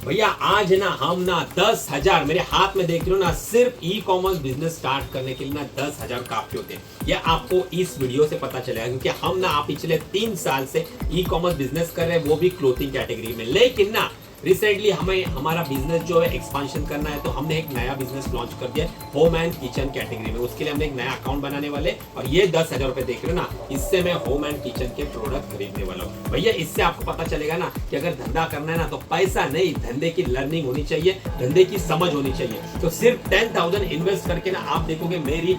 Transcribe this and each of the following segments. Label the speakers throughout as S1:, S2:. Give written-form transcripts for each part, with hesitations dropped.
S1: भैया आज है ना हम ना 10,000 मेरे हाथ में देख रहे हो ना, सिर्फ ई कॉमर्स बिजनेस स्टार्ट करने के लिए ना 10,000 काफी होते हैं। यह आपको इस वीडियो से पता चलेगा क्योंकि हम ना पिछले 3 साल से ई कॉमर्स बिजनेस कर रहे हैं, वो भी क्लोथिंग कैटेगरी में। लेकिन ना रिसेंटली हमें हमारा बिजनेस जो है एक्सपांशन करना है, तो हमने एक नया बिजनेस लॉन्च कर दिया होम एंड किचन कैटेगरी में। उसके लिए हमने एक नया अकाउंट बनाने वाले, और ये 10,000 रुपए देख रहे हो ना, इससे मैं होम एंड किचन के प्रोडक्ट खरीदने वाला हूँ। भैया इससे आपको पता चलेगा ना कि अगर धंधा करना है ना, तो पैसा नहीं, धंधे की लर्निंग होनी चाहिए, धंधे की समझ होनी चाहिए। तो सिर्फ 10,000 इन्वेस्ट करके ना आप देखोगे मेरी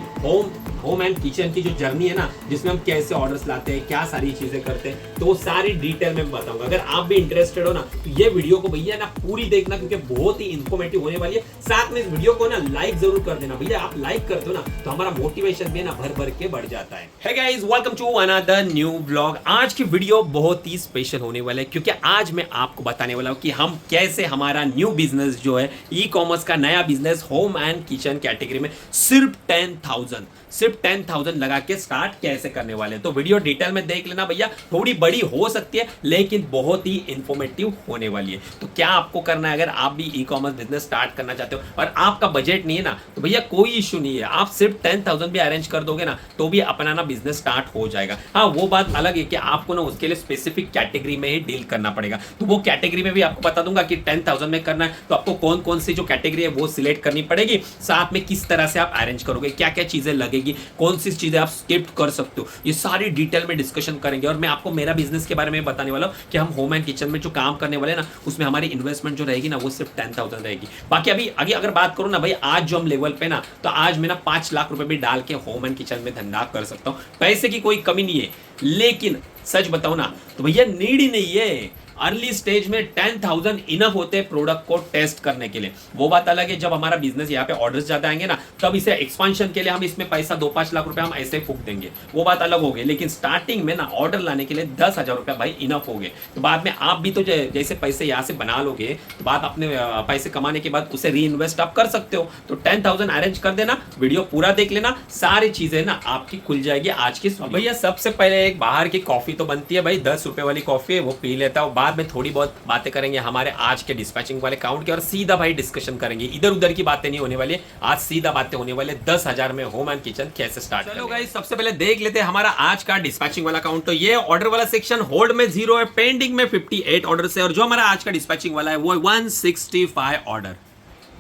S1: होम एंड किचन की जो जर्नी है ना, जिसमें हम कैसे ऑर्डर्स लाते हैं, क्या सारी चीजें करते हैं, तो वो सारी डिटेल में बताऊंगा। अगर आप भी इंटरेस्टेड हो ना, तो ये वीडियो को भैया ना पूरी देखना, क्योंकि बहुत ही इंफॉर्मेटिव होने वाली है। साथ में इस वीडियो को ना लाइक जरूर कर देना भैया, आप लाइक करते हो ना तो हमारा मोटिवेशन भी ना भर भर के बढ़ जाता है। Hey guys, welcome to another new vlog. आज की वीडियो बहुत ही स्पेशल होने वाला है, क्योंकि आज मैं आपको बताने वाला हूँ कि हम कैसे हमारा न्यू बिजनेस जो है ई कॉमर्स का नया business home and kitchen category में सिर्फ 10,000 लगा के स्टार्ट कैसे करने वाले हैं। तो वीडियो डिटेल में देख लेना भैया, थोड़ी बड़ी हो सकती है लेकिन बहुत ही इंफॉर्मेटिव होने वाली है। तो क्या आपको करना है, अगर आप भी ई कॉमर्स बिजनेस स्टार्ट करना चाहते हो और आपका बजट नहीं है ना, तो भैया कोई इशू नहीं है, आप सिर्फ 10,000 भी अरेंज कर दोगे ना, तो भी अपना ना बिजनेस स्टार्ट हो जाएगा। हाँ, वो बात अलग है कि आपको ना उसके लिए स्पेसिफिक कैटेगरी में ही डील करना पड़ेगा। तो वो कैटेगरी में भी आपको बता दूंगा कि 10,000 में करना है तो आपको कौन कौन सी जो कैटेगरी है वो सिलेक्ट करनी पड़ेगी, साथ में किस तरह से आप अरेंज करोगे, क्या क्या चीजें लगेगी, कौन सी चीजें आप स्किप कर सकते हो, ये सारी डिटेल में डिस्कशन करेंगे। और मैं आपको मेरा बिजनेस के बारे में बताने वाला हूं कि हम होम एंड किचन में जो काम करने वाले हैं ना, उसमें हमारी इन्वेस्टमेंट जो रहेगी ना, वो सिर्फ 10,000 रहेगी। बाकी अभी आगे अगर बात करूं ना भाई, आज जो हम लेवल पे ना, तो आज मैं ना 5 लाख रुपए भी डाल के होम एंड किचन में धंधा कर सकता हूं। पैसे की कोई कमी नहीं है, लेकिन सच बताऊं ना तो भैया नीड ही नहीं है। अर्ली स्टेज में 10,000 इनफ होते हैं प्रोडक्ट को टेस्ट करने के लिए। वो बात अलग है जब हमारा बिजनेस यहाँ पे ऑर्डर्स ज्यादा आएंगे ना, तब इसे एक्सपांशन के लिए हम इसमें पैसा 2-5 लाख रुपए हम ऐसे फूक देंगे, वो बात अलग हो गई। लेकिन स्टार्टिंग में ना ऑर्डर लाने के लिए 10,000 रुपए भाई इनफ हो गए। तो बाद में आप भी तो जैसे पैसे यहाँ से बना लोगे, तो बाद अपने पैसे कमाने के बाद उसे री इन्वेस्ट आप कर सकते हो। तो 10,000 अरेंज कर देना, वीडियो पूरा देख लेना, सारी चीजें ना आपकी खुल जाएगी आज की। भैया सबसे पहले एक बाहर की कॉफी तो बनती है भाई, 10 रुपए वाली कॉफी है, वो पी लेता हूँ। बाद में थोड़ी बहुत बातें करेंगे हमारे आज के डिस्पैचिंग वाले काउंट की, और सीधा भाई डिस्कशन करेंगे, इधर उधर की बातें नहीं होने वाली। आज सीधा बातें होने वाले 10,000 में होम एंड किचन कैसे स्टार्ट। चलो गाइस, सबसे पहले देख लेते हैं हमारा आज का डिस्पैचिंग वाला काउंट। तो ये ऑर्डर वाला सेक्शन होल्ड में 0 है, पेंडिंग में 58 ऑर्डर है, और जो हमारा आज का डिस्पैचिंग वाला है वो 165 ऑर्डर।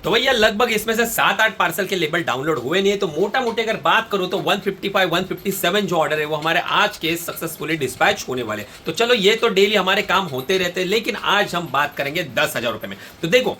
S1: तो भैया लगभग इसमें से 7-8 पार्सल के लेबल डाउनलोड हुए नहीं है। तो मोटा मोटी अगर बात करूं तो 157 जो ऑर्डर है वो हमारे आज के सक्सेसफुली डिस्पैच होने वाले। तो चलो ये तो डेली हमारे काम होते रहते हैं, लेकिन आज हम बात करेंगे 10,000 रुपए में। तो देखो,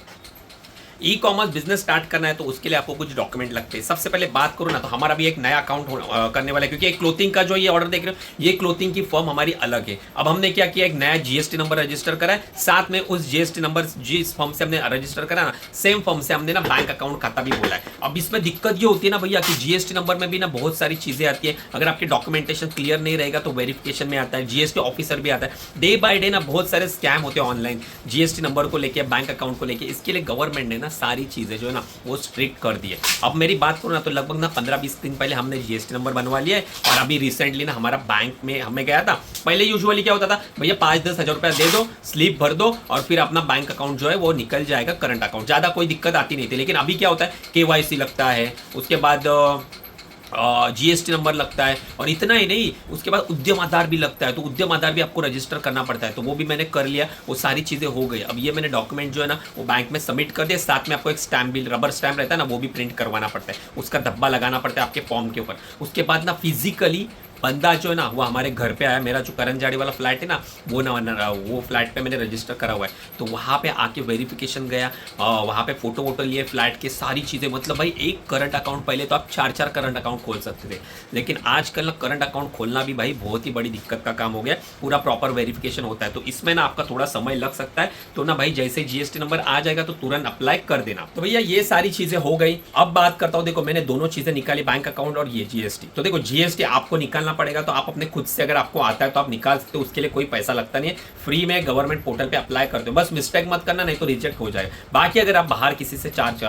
S1: ई कॉमर्स बिजनेस स्टार्ट करना है तो उसके लिए आपको कुछ डॉक्यूमेंट लगते हैं। सबसे पहले बात करूं ना, तो हमारा भी एक नया अकाउंट करने वाला है, क्योंकि एक क्लोथिंग का जो ये ऑर्डर देख रहे हो, ये क्लोथिंग की फर्म हमारी अलग है। अब हमने क्या किया, एक नया जीएसटी नंबर रजिस्टर करा है, साथ में उस जीएसटी नंबर जिस फर्म से हमने रजिस्टर करा ना, सेम फर्म से हमने ना बैंक अकाउंट खाता भी बोला है। अब इसमें दिक्कत ये होती है ना भैया कि जीएसटी नंबर में भी ना बहुत सारी चीजें आती है। अगर आपके डॉक्यूमेंटेशन क्लियर नहीं रहेगा तो वेरिफिकेशन में आता है, जीएसटी ऑफिसर भी आता है। डे बाय डे ना बहुत सारे स्कैम होते हैं ऑनलाइन, जीएसटी नंबर को लेकर, बैंक अकाउंट को लेकर। इसके लिए गवर्नमेंट ने ना सारी चीजें जो है ना वो स्ट्रिक्ट कर दिए। अब मेरी बात करूं ना, तो लगभग ना 15-20 दिन पहले हमने जीएसटी नंबर बनवा लिया है, और अभी रिसेंटली ना हमारा बैंक में हमें गया था। पहले यूजुअली क्या होता था भैया, 5-10 हजार रुपया दे दो, स्लिप भर दो, और फिर अपना बैंक अकाउंट जो है वो निकल जाएगा करंट अकाउंट, ज्यादा कोई दिक्कत आती नहीं थी। लेकिन अभी क्या होता है, केवाईसी लगता है, उसके बाद जीएसटी नंबर लगता है, और इतना ही नहीं, उसके बाद उद्यम आधार भी लगता है। तो उद्यम आधार भी आपको रजिस्टर करना पड़ता है, तो वो भी मैंने कर लिया, वो सारी चीजें हो गई। अब ये मैंने डॉक्यूमेंट जो है ना वो बैंक में सबमिट कर दिया। साथ में आपको एक स्टैम्प भी, रबर स्टैम्प रहता है ना, वो भी प्रिंट करवाना पड़ता है, उसका धब्बा लगाना पड़ता है आपके फॉर्म के ऊपर। उसके बाद ना फिजिकली बंदा जो है ना वो हमारे घर पे आया। मेरा जो करंजाड़ी वाला फ्लैट है ना, वो फ्लैट पे मैंने रजिस्टर करा हुआ है, तो वहाँ पे आके वेरिफिकेशन गया, वहाँ पे फोटो वोटो लिए फ्लैट के, सारी चीज़ें। मतलब भाई एक करंट अकाउंट, पहले तो आप 4-4 करंट अकाउंट खोल सकते थे, लेकिन आजकल करंट अकाउंट खोलना भी भाई बहुत ही बड़ी दिक्कत का काम हो गया। पूरा प्रॉपर वेरिफिकेशन होता है, तो इसमें ना आपका थोड़ा समय लग सकता है। तो ना भाई जैसे जीएसटी नंबर आ जाएगा तो तुरंत अप्लाई कर देना। तो भैया ये सारी चीज़ें हो गई। अब बात करता हूँ, देखो मैंने दोनों चीज़ें निकाली, बैंक अकाउंट और ये जीएसटी। तो देखो जीएसटी आपको निकालना निकालना पड़ेगा, तो आप अपने खुद से अगर आपको आता है तो आप निकाल सकते हो, उसके लिए कोई पैसा लगता नहीं है, फ्री में गवर्नमेंट पोर्टल पे अप्लाई करते हो, बस मिस्टेक मत करना नहीं तो रिजेक्ट हो जाएगा। बाकी अगर आप बाहर किसी से चार्ज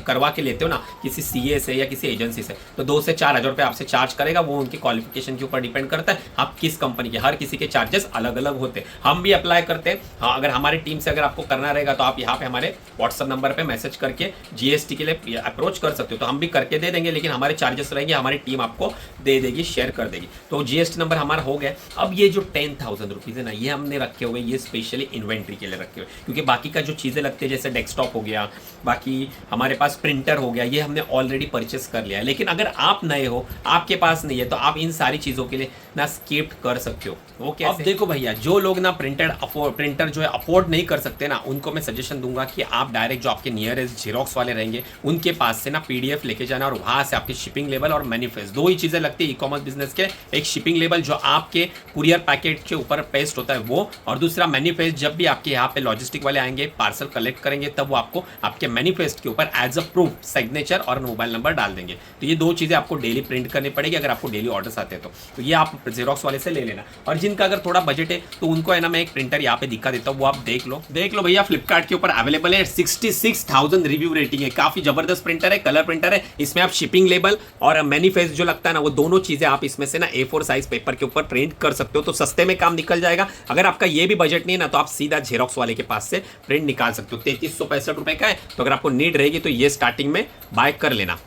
S1: करवा के लेते हो ना, किसी सीए से या किसी एजेंसी से, तो 2 से 4 हज़ार रुपये आपसे चार्ज करेगा, वो उनकी क्वालिफिकेशन के ऊपर डिपेंड करता है आप किस कंपनी के, हर किसी के चार्जेस अलग अलग होते हैं। हम भी अप्लाई करते हैं। हाँ, अगर हमारी टीम से अगर आपको करना रहेगा तो आप यहाँ पे हमारे व्हाट्सअप नंबर पे मैसेज करके जीएसटी के लिए अप्रोच कर सकते हो, तो हम भी करके दे देंगे, लेकिन हमारे चार्जेस रहेंगे, हमारी टीम आपको दे देगी, शेयर कर देगी। तो जीएसटी नंबर हमारा हो गया। अब ये जो 10,000 रुपीज़ है ना, ये हमने रखे हुए, ये स्पेशली इन्वेंट्री के लिए रखे हुए, क्योंकि बाकी का जो चीज़ें लगती है जैसे डेस्कटॉप हो गया, बाकी हमारे पास प्रिंटर हो गया, ये हमने ऑलरेडी परचेस कर लिया है। लेकिन अगर आप नए हो, आपके पास नहीं है, तो आप इन सारी चीज़ों के लिए ना स्किप कर सकते हो। वो कैसे? अब देखो भैया, जो लोग ना प्रिंटर जो है अफोर्ड नहीं कर सकते ना, उनको मैं सजेशन दूंगा कि आप डायरेक्ट जो आपके नियरेस्ट जेरोक्स वाले रहेंगे उनके पास से ना पीडीएफ लेके जाना, और वहां से आपकी शिपिंग लेबल और मैनिफेस्ट, 2 ही चीजें लगती है ई कॉमर्स बिजनेस के। एक शिपिंग लेबल जो आपके कुरियर पैकेट के ऊपर पेस्ट होता है वो, और दूसरा मैनिफेस्ट, जब भी आपके यहाँ पे लॉजिस्टिक वाले आएंगे पार्सल कलेक्ट करेंगे, तब वो आपको आपके मैनिफेस्ट के ऊपर एज अ प्रूफ सिग्नेचर और मोबाइल नंबर डाल देंगे। तो ये 2 चीजें आपको डेली प्रिंट करनी पड़ेगी अगर आपको डेली ऑर्डर्स आते हैं तो ये आप जेरोक्स वाले से ले लेना। और जिनका अगर थोड़ा बजट है तो उनको है ना, मैं एक प्रिंटर यहाँ पे दिखा देता हूँ, वो आप देख लो भैया, फ्लिपकार्ट के ऊपर अवेलेबल है, 66,000 रिव्यू रेटिंग है, काफी जबरदस्त प्रिंटर है, कलर प्रिंटर है। इसमें आप शिपिंग लेबल और मैनिफेस्ट जो लगता है ना, वो दोनों चीजें आप इसमें से ना A4 साइज पेपर के ऊपर प्रिंट कर सकते हो, तो सस्ते में काम निकल जाएगा। अगर आपका ये भी बजट नहीं है ना, तो आप सीधा जेरोक्स वाले के पास से प्रिंट निकाल सकते हो। 3365 रुपए का है, तो अगर आपको नीड रहेगी तो ये स्टार्टिंग में बाय कर लेना।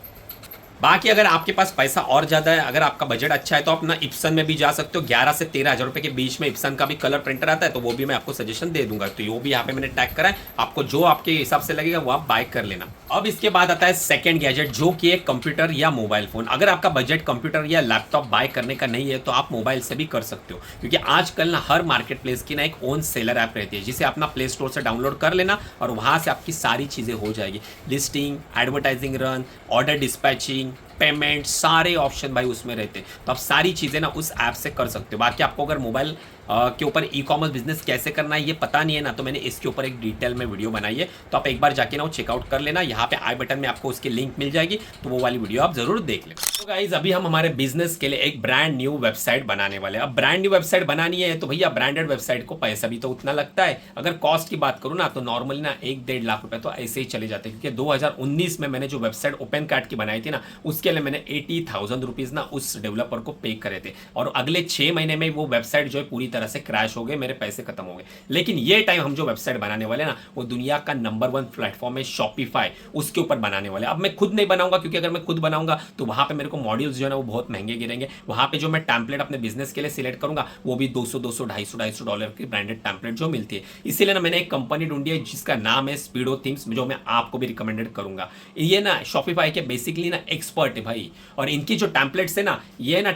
S1: बाकी अगर आपके पास पैसा और ज़्यादा है, अगर आपका बजट अच्छा है, तो आप ना इप्सन में भी जा सकते हो। 11 से 13 हज़ार रुपए के बीच में इप्सन का भी कलर प्रिंटर आता है, तो वो भी मैं आपको सजेशन दे दूंगा। तो वो भी यहाँ पे मैंने टैग करा है, आपको जो आपके हिसाब से लगेगा वो आप बाय कर लेना। अब इसके बाद आता है सेकंड गैजेट, जो कि एक कंप्यूटर या मोबाइल फोन। अगर आपका बजट कंप्यूटर या लैपटॉप बाय करने का नहीं है, तो आप मोबाइल से भी कर सकते हो, क्योंकि आजकल ना हर मार्केट प्लेस की ना एक ओन सेलर ऐप रहती है, जिसे अपना प्ले स्टोर से डाउनलोड कर लेना, और वहां से आपकी सारी चीज़ें हो जाएगी। Listing, advertising run, order dispatching, payment, सारे ऑप्शन भाई उसमें रहते हैं, तो आप सारी चीज़ें ना उस ऐप से कर सकते हो। बाकी आपको अगर मोबाइल के ऊपर ई कॉमर्स बिजनेस कैसे करना है ये पता नहीं है ना, तो मैंने इसके ऊपर एक डिटेल में वीडियो बनाई है, तो आप एक बार जाके ना वो चेकआउट कर लेना। यहाँ पे आई बटन में आपको उसकी लिंक मिल जाएगी, तो वो वाली वीडियो आप जरूर देख लेना। तो गाइज, अभी हम हमारे बिजनेस के लिए एक ब्रांड न्यू वेबसाइट बनाने वाले हैं। अब ब्रांड न्यू वेबसाइट बनानी है तो भैया ब्रांडेड वेबसाइट को पैसा भी तो उतना लगता है। अगर कॉस्ट की बात करूँ ना, तो नॉर्मली ना 1-1.5 लाख रुपए तो ऐसे ही चले जाते हैं, क्योंकि 2019 में मैंने जो वेबसाइट ओपन कार्ट की बनाई थी ना, उसके लिए मैंने 80,000 रुपीज ना उस डेवलपर को पे करे थे, और अगले 6 महीने में वो वेबसाइट जो है पूरी तरह से क्रैश हो गई, मेरे पैसे खत्म हो गए। लेकिन ये टाइम हम जो वेबसाइट बनाने वाले ना, वो दुनिया का नंबर 1 प्लेटफॉर्म है शॉपिफाई, उसके ऊपर बनाने वाले। अब मैं खुद नहीं बनाऊंगा, क्योंकि अगर मैं खुद बनाऊंगा तो वहां पे मेरे को मॉड्यूल्स जो है ना वो बहुत महंगे गिरेंगे। वहां पे जो मैं टैम्पलेट अपने बिजनेस के लिए सिलेक्ट करूंगा, वो भी 200, 250, $250 की ब्रांडेड टैम्पलेट जो मिलती है। इसीलिए ना मैंने एक कंपनी ढूंढी है जिसका नाम है स्पीडो थिंग्स, जो मैं आपको भी रिकमेंडेड करूंगा। ये ना शॉपिफाई के बेसिकली ना एक्सपर्ट है भाई, और इनकी जो टैम्पलेट्स है ना, ये ना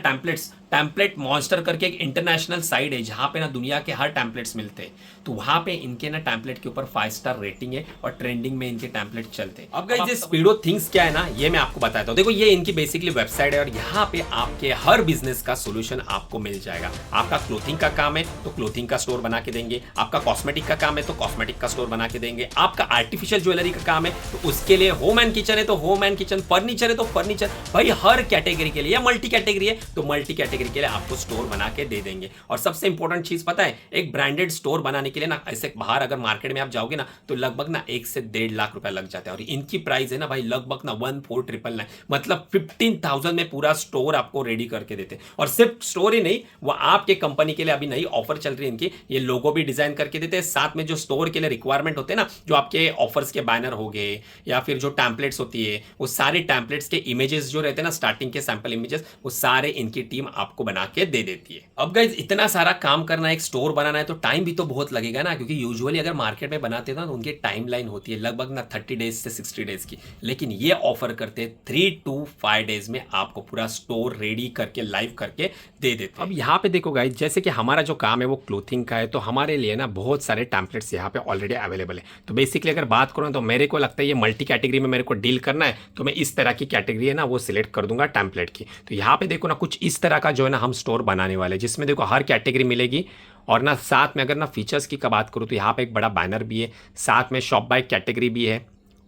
S1: टैम्पलेट मॉन्स्टर करके एक इंटरनेशनल साइट है, जहां पे ना दुनिया के हर टैम्पलेट्स मिलते हैं। तो वहां पे इनके ना टैम्पलेट के ऊपर 5 स्टार रेटिंग है, और ट्रेंडिंग में इनके टैम्पलेट चलते हैं। अब गाइस, ये स्पीडो थिंग्स क्या है ना, ये मैं आपको बताता हूं। देखो, ये इनकी बेसिकली वेबसाइट है, और यहाँ पे आपके हर बिजनेस का सोल्यूशन आपको मिल जाएगा। आपका क्लोथिंग का काम है तो क्लोथिंग का स्टोर बना के देंगे, आपका कॉस्मेटिक का काम है तो कॉस्मेटिक का स्टोर बना के देंगे, आपका आर्टिफिशियल ज्वेलरी का काम है तो उसके लिए, होम एंड किचन है तो होम एंड किचन, फर्नीचर है तो फर्नीचर, भाई हर कैटेगरी के लिए, मल्टी कैटेगरी है तो मल्टी कैटेगरी के लिए आपको स्टोर बना के दे देंगे। और सबसे इंपॉर्टेंट चीज पता है, एक ब्रांडेड स्टोर बनाने के लिए ना, ऐसे बाहर अगर मार्केट में आप जाओगे ना, तो लगभग ना 1 से 1.5 लाख रुपए लग जाते हैं, और इनकी प्राइस है ना भाई लगभग ना 14,999, मतलब 15,000 में पूरा स्टोर आपको रेडी करके देते हैं। और सिर्फ स्टोर ही नहीं, वो आपके कंपनी के लिए अभी नई ऑफर चल रही है इनकी, ये लोगो भी डिजाइन करके देते हैं, साथ में जो स्टोर के लिए रिक्वायरमेंट होते हैं ना, जो आपके ऑफर्स के बैनर हो गए, या फिर जो टैम्पलेट्स होती है, वो सारे टैम्पलेट्स के इमेजेस जो रहते हैं ना, स्टार्टिंग के सैंपल इमेजेस, वो सारे इनकी टीम आपको बना के दे देती है। अब गाइस, इतना सारा काम करना, एक स्टोर बनाना है, तो टाइम भी तो बहुत लगेगा ना, क्योंकि यूजुअली अगर मार्केट में बनाते हैं ना, तो उनकी टाइमलाइन होती है लगभग ना 30 डेज से 60 डेज की, लेकिन ये ऑफर करते हैं 3 to 5 डेज में आपको पूरा स्टोर रेडी करके लाइव करके दे देते। अब यहाँ पे देखो गाइस, जैसे कि हमारा जो काम है वो क्लोथिंग का है, तो हमारे लिए ना बहुत सारे टैम्पलेट्स यहाँ पे ऑलरेडी अवेलेबल है। तो बेसिकली अगर बात करूँ तो मेरे को लगता है ये मल्टी कैटेगरी में मेरे को डील करना है, तो मैं इस तरह की कैटेगरी है ना वो सिलेक्ट कर दूंगा टैम्पलेट की। तो यहाँ पे देखो ना, कुछ इस तरह का जो है ना हम स्टोर बनाने वाले, जिसमें देखो हर कैटेगरी मिलेगी, और ना साथ में अगर ना फीचर्स की बात करूँ तो यहाँ पे एक बड़ा बैनर भी है, साथ में शॉप बाय कैटेगरी भी है,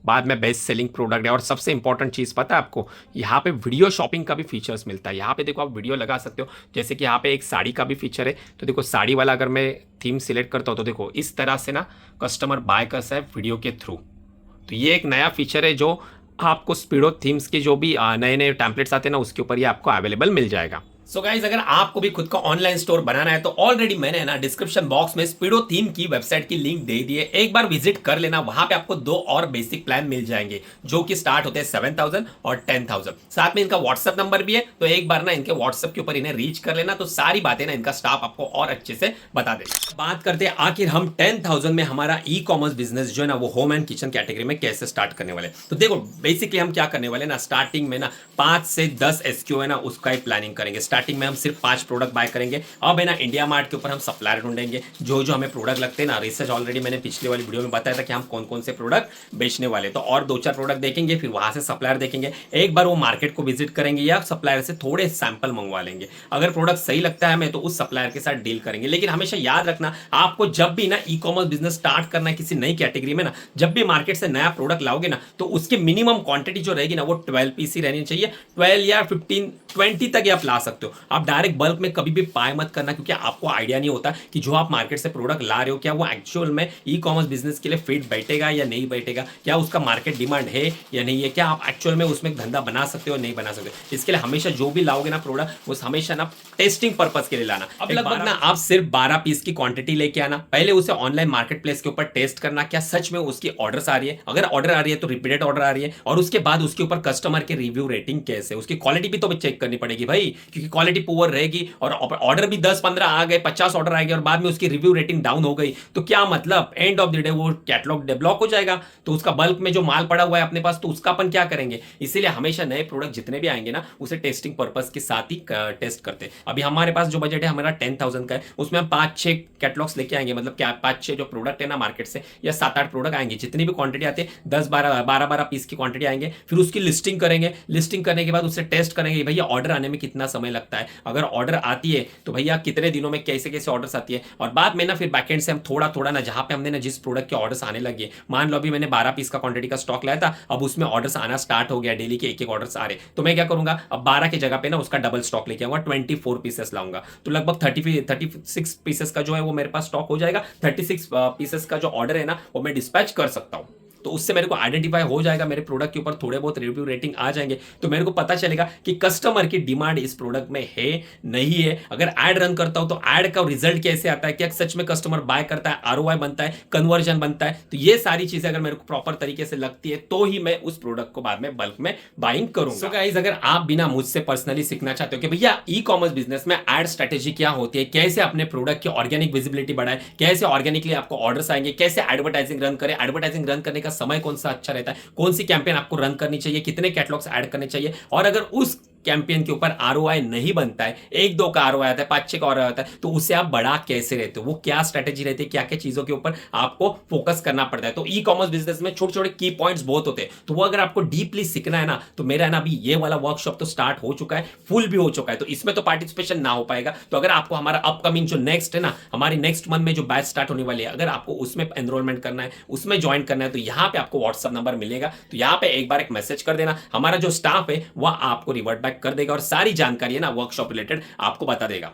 S1: बाद में बेस्ट सेलिंग प्रोडक्ट है। और सबसे इंपॉर्टेंट चीज़ पता है आपको, यहाँ पे वीडियो शॉपिंग का भी फीचर्स मिलता है। यहाँ पे देखो आप वीडियो लगा सकते हो, जैसे कि यहाँ पे एक साड़ी का भी फीचर है। तो देखो साड़ी वाला अगर मैं थीम सिलेक्ट करता हूँ तो देखो इस तरह से ना कस्टमर बाय कर सकता है वीडियो के थ्रू। तो ये एक नया फीचर है जो आपको स्पीडो थीम्स के जो भी नए नए टेम्पलेट्स आते हैं ना उसके ऊपर ये आपको अवेलेबल मिल जाएगा। सो गाइज, अगर आपको भी खुद का ऑनलाइन स्टोर बनाना है तो ऑलरेडी मैंने ना डिस्क्रिप्शन बॉक्स में स्पीडो थीम की वेबसाइट की लिंक दे दी है, एक बार विजिट कर लेना। वहां पे आपको 2 और बेसिक प्लान मिल जाएंगे जो कि स्टार्ट होते हैं 7,000 और 10,000। साथ में इनका व्हाट्सएप नंबर भी है, तो एक बार ना इनके व्हाट्सएप के ऊपर इन्हें रीच कर लेना, तो सारी बातें ना इनका स्टाफ आपको और अच्छे से बता देगा। बात करते हैं आखिर हम 10,000 में हमारा ई कॉमर्स बिजनेस जो है ना वो होम एंड किचन कैटेगरी में कैसे स्टार्ट करने वाले। तो देखो बेसिकली हम क्या करने वाले ना, स्टार्टिंग में ना 5 से 10 SKU है ना उसका ही प्लानिंग करेंगे। स्टार्टिंग में हम सिर्फ 5 प्रोडक्ट बाय करेंगे। अब है ना इंडिया मार्ट के ऊपर हम सप्लायर ढूंढेंगे, जो जो हमें प्रोडक्ट लगते हैं ना। रिसर्च ऑलरेडी मैंने पिछले वाली वीडियो में बताया था कि हम कौन कौन से प्रोडक्ट बेचने वाले, तो और 2-4 प्रोडक्ट देखेंगे, फिर वहां से सप्लायर देखेंगे। एक बार वो मार्केट को विजिट करेंगे या सप्लायर से थोड़े सैंपल मंगवा लेंगे। अगर प्रोडक्ट सही लगता है हमें तो उस सप्लायर के साथ डील करेंगे। लेकिन हमेशा याद रखना, आपको जब भी ना ई कॉमर्स बिजनेस स्टार्ट करना है किसी नई कैटेगरी में ना, जब भी मार्केट से नया प्रोडक्ट लाओगे ना तो उसकी मिनिमम क्वांटिटी जो रहेगी ना वो 12 पीस ही रहनी चाहिए। 12 या 15 20 तक आप ला सकते हो। आप डायरेक्ट बल्क में कभी भी बाय मत करना, क्योंकि आपको आइडिया नहीं होता कि जो आप मार्केट से प्रोडक्ट ला रहे हो क्या वो एक्चुअल में ई कॉमर्स बिजनेस के लिए फिट बैठेगा या नहीं बैठेगा, क्या उसका मार्केट डिमांड है या नहीं है, क्या आप एक्चुअल में उसमें धंधा बना सकते हो नहीं बना सकते। इसके लिए हमेशा जो भी लाओगे ना प्रोडक्ट वो हमेशा ना टेस्टिंग पर्पस के लिए लाना। अब लगभग ना आप सिर्फ 12 पीस की क्वांटिटी लेके आना, पहले उसे ऑनलाइन मार्केट प्लेस के ऊपर टेस्ट करना क्या सच में उसकी ऑर्डर्स आ रही है। अगर ऑर्डर आ रही है तो रिपीटेड ऑर्डर आ रही है, और उसके बाद उसके ऊपर कस्टमर के रिव्यू रेटिंग कैसे, उसकी क्वालिटी भी तो चेक करनी पड़ेगी भाई, क्योंकि क्वालिटी पुअर रहेगी और ऑर्डर भी 10-15 आ गए, 50 ऑर्डर आ गए और बाद में उसकी रिव्यू रेटिंग डाउन हो गई, तो क्या मतलब, एंड ऑफ द डे वो कैटलॉग डेब्लॉक हो जाएगा। तो उसका बल्क में जो माल पड़ा हुआ है अपने पास तो उसका अपन क्या करेंगे। इसीलिए हमेशा नए प्रोडक्ट जितने भी आएंगे ना उसे टेस्टिंग पर्पस के साथ ही टेस्ट करते हैं। अभी हमारे पास जो बजट है हमारा 10,000 का है, उसमें हम 5-6 कैटलॉग्स लेके आएंगे, मतलब क्या 5-6 जो प्रोडक्ट है ना मार्केट से, या 7-8 प्रोडक्ट आएंगे, जितनी भी क्वांटिटी आती है 10-12 पीस की क्वांटिटी आएंगे। फिर उसकी लिस्टिंग करेंगे, लिस्टिंग करने के बाद उससे टेस्ट करेंगे भैया ऑर्डर आने में कितना समय लगता है, अगर ऑर्डर आती है तो भैया कितने दिनों में कैसे कैसे ऑर्डर्स आती है। और बाद में ना फिर बैकएंड से हम थोड़ा थोड़ा ना, जहां पे हमने ना जिस प्रोडक्ट के ऑर्डर्स आने लगे, मान लो अभी मैंने 12 पीस का क्वांटिटी का स्टॉक लाया था, अब उसमें ऑर्डर्स आना स्टार्ट हो गया, डेली के एक ऑर्डर्स आ रहे, तो मैं क्या करूंगा, अब 12 की जगह पे ना उसका डबल स्टॉक लेके आऊंगा, 24 पीसेस लाऊंगा, तो लगभग 36 पीसेस का जो है वो मेरे पास स्टॉक हो जाएगा। 36 पीसेस का जो ऑर्डर है ना वो मैं डिस्पैच कर सकता हूं। तो उससे मेरे को आइडेंटिफाई हो जाएगा, मेरे प्रोडक्ट के ऊपर थोड़े बहुत रिव्यू रेटिंग आ जाएंगे, तो मेरे को पता चलेगा कि कस्टमर की डिमांड इस प्रोडक्ट में है नहीं है। अगर एड रन करता हूं तो एड का रिजल्ट कैसे आता है, क्या सच में कस्टमर बाय करता है, आरओआई बनता है, कन्वर्जन बनता है, तो ये सारी चीजें अगर मेरे को प्रॉपर तरीके से लगती है तो ही मैं उस प्रोडक्ट को बाद में बल्क में बाइंग करूंगा। सो गाइस, अगर आप बिना मुझसे पर्सनली सीखना चाहते हो कि भैया ई कॉमर्स बिजनेस में एड स्ट्रेटेजी क्या होती है, कैसे अपने प्रोडक्ट की ऑर्गेनिक विजिबिलिटी बढ़ाए, कैसे ऑर्गेनिकली आपको ऑर्डर्स आएंगे, कैसे एडवर्टाइजिंग रन करें, एडवर्टाइजिंग रन करने का समय कौन सा अच्छा रहता है, कौन सी कैंपेन आपको रन करनी चाहिए, कितने कैटलॉग्स ऐड करने चाहिए, और अगर उस कैंपेन के ऊपर आरओआई नहीं बनता है, 1-2 का आरओआई आता है, 5-6 का आरओआई आता है, तो उससे आप बढ़ा कैसे रहते हो, वो क्या स्ट्रेटेजी रहती है, क्या क्या चीजों के ऊपर आपको फोकस करना पड़ता है। तो ई कॉमर्स बिजनेस में छोटे छोटे की पॉइंट्स बहुत होते हैं, तो वो अगर आपको डीपली सीखना है ना, तो मेरा है ना अभी ये वाला वर्कशॉप तो स्टार्ट हो चुका है, फुल भी हो चुका है, तो इसमें तो पार्टिसिपेशन ना हो पाएगा। तो अगर आपको हमारा अपकमिंग जो नेक्स्ट है ना, हमारी नेक्स्ट मंथ में जो बैच स्टार्ट होने वाली है, अगर आपको उसमें एनरोलमेंट करना है, उसमें ज्वाइन करना है, तो यहाँ पे आपको व्हाट्सअप नंबर मिलेगा, तो यहाँ पे एक बार एक मैसेज कर देना, हमारा जो स्टाफ है वह आपको रिवर्ट बैक कर देगा और सारी जानकारी है ना वर्कशॉप रिलेटेड आपको बता देगा।